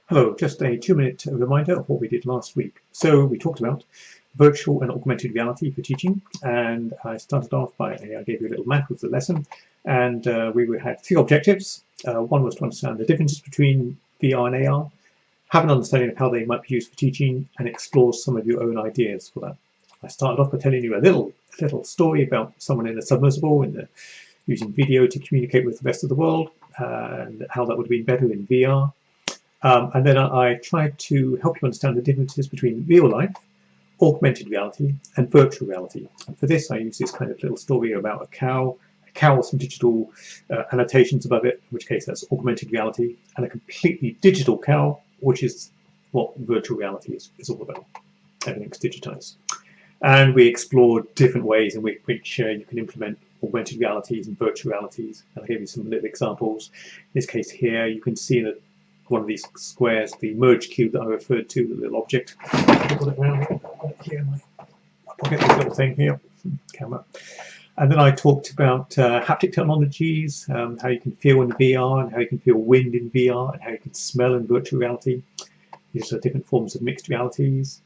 Hello, just a 2-minute reminder of what we did last week. So we talked about virtual and augmented reality for teaching, and I started off by, I gave you a little map of the lesson, and we had 3 objectives. One was to understand the differences between VR and AR, have an understanding of how they might be used for teaching, and explore some of your own ideas for that. I started off by telling you a little story about someone in a submersible using video to communicate with the rest of the world, and how that would have been better in VR. And then I tried to help you understand the differences between real life, augmented reality, and virtual reality. And for this, I use this kind of little story about a cow with some digital annotations above it, in which case that's augmented reality, and a completely digital cow, which is what virtual reality is all about. Everything's digitized. And we explored different ways in which you can implement augmented realities and virtual realities. And I gave you some little examples. In this case here, you can see that one of these squares, the merge cube that I referred to, the little object. Put it around here in my pocket, this little thing here, camera. And then I talked about haptic technologies, how you can feel in VR, and how you can feel wind in VR, and how you can smell in virtual reality. These are different forms of mixed realities.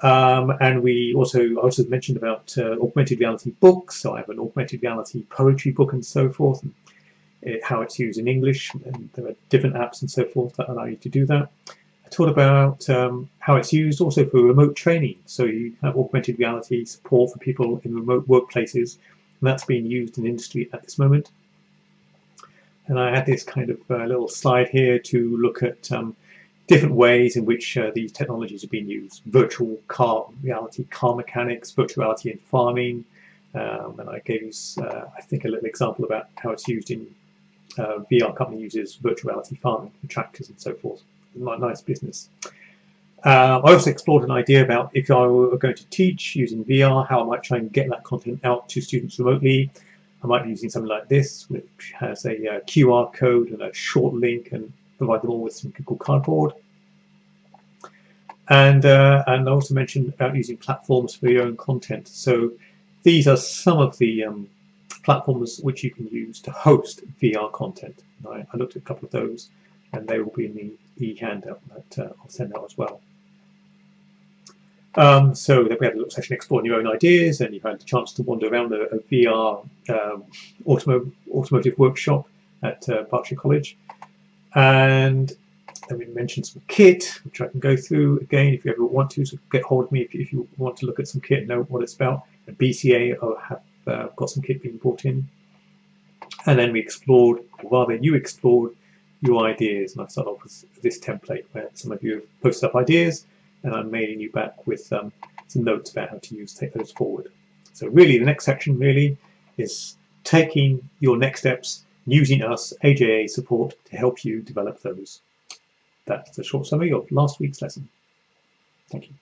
And I also mentioned about augmented reality books. So I have an augmented reality poetry book and so forth. And how it's used in English, and there are different apps and so forth that allow you to do that. I talked about how it's used also for remote training. So you have augmented reality support for people in remote workplaces, and that's being used in industry at this moment. And I had this kind of little slide here to look at different ways in which these technologies are being used. Virtual car reality, car mechanics, virtual reality in farming, and I gave you, I think, a little example about how it's used in VR company uses virtual reality farming for tractors and so forth. Nice business. I also explored an idea about if I were going to teach using VR, how I might try and get that content out to students remotely. I might be using something like this, which has a QR code and a short link, and provide them all with some Google Cardboard. And I also mentioned about using platforms for your own content. So these are some of the platforms which you can use to host VR content. I looked at a couple of those, and they will be in the e-handout that I'll send out as well. So we had a little session exploring your own ideas, and you had the chance to wander around a VR automotive workshop at Berkshire College. And then we mentioned some kit, which I can go through again if you ever want to. So get hold of me if you want to look at some kit and know what it's about. And BCA have got some kit being brought in. And then we explored, or rather you explored, your ideas. And I started off with this template where some of you have posted up ideas, and I'm mailing you back with some notes about how to take those forward. So really the next section really is taking your next steps, using us, AJA support, to help you develop those. That's a short summary of last week's lesson. Thank you.